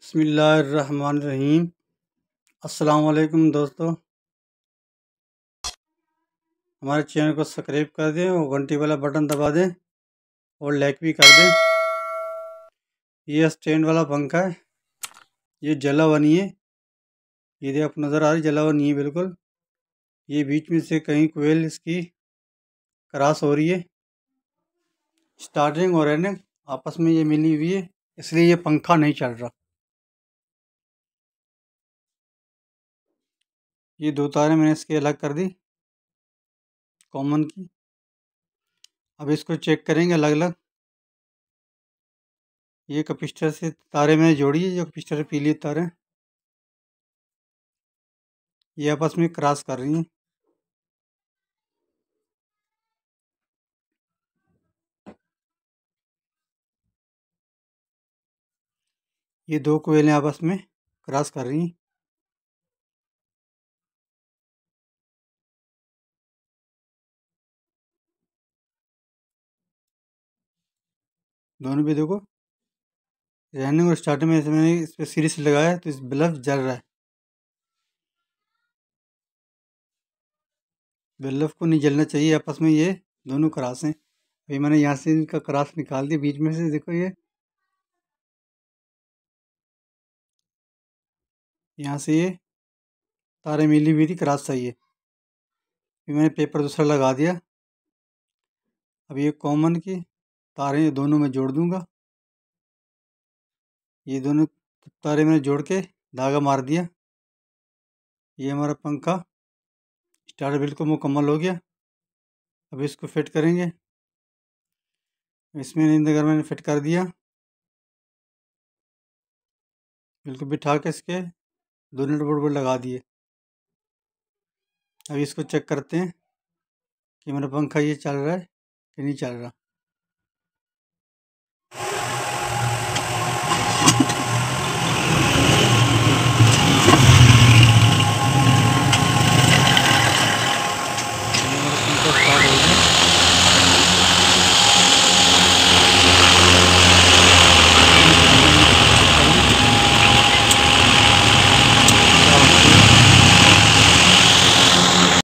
बिस्मिल्लाहिर्रहमानिर्रहीम। अस्सलाम वालेकुम दोस्तों, हमारे चैनल को सब्सक्राइब कर दें और घंटी वाला बटन दबा दें और लाइक भी कर दें। ये स्टैंड वाला पंखा है, ये जला हुआ नहीं है। ये देखो आपको नज़र आ रही, जला हुआ नहीं है बिल्कुल। ये बीच में से कहीं कोयल इसकी क्रॉस हो रही है, स्टार्टिंग और एंडिंग आपस में ये मिली हुई है, इसलिए ये पंखा नहीं चल रहा। ये दो तारें मैंने इसकी अलग कर दी कॉमन की। अब इसको चेक करेंगे अलग अलग। ये कैपेसिटर से तारे मैंने जोड़ी है, जो कैपेसिटर से पीली तारें ये आपस में क्रॉस कर रही हैं। ये दो कोयलें आपस में क्रॉस कर रही हैं। दोनों भी देखो, रनिंग और स्टार्टिंग में मैंने इस पर सीरीज लगाया है तो इस बल्ब जल रहा है। बल्ब को नहीं जलना चाहिए, आपस में ये दोनों क्रॉस हैं। अभी मैंने यहाँ से इनका क्रॉस निकाल दिया बीच में से, देखो ये यहाँ से ये तारे मिली हुई थी, क्रॉस चाहिए। फिर मैंने पेपर दूसरा लगा दिया। अब ये कॉमन की तारें ये दोनों में जोड़ दूंगा। ये दोनों तारे मैंने जोड़ के धागा मार दिया। ये हमारा पंखा स्टार्ट बिल्कुल मुकम्मल हो गया। अब इसको फिट करेंगे। इसमें अगर मैंने फिट कर दिया, बिल्कुल बिठा के इसके दो नट बोल्ट लगा दिए। अब इसको चेक करते हैं कि मेरा पंखा ये चल रहा है कि नहीं चल रहा।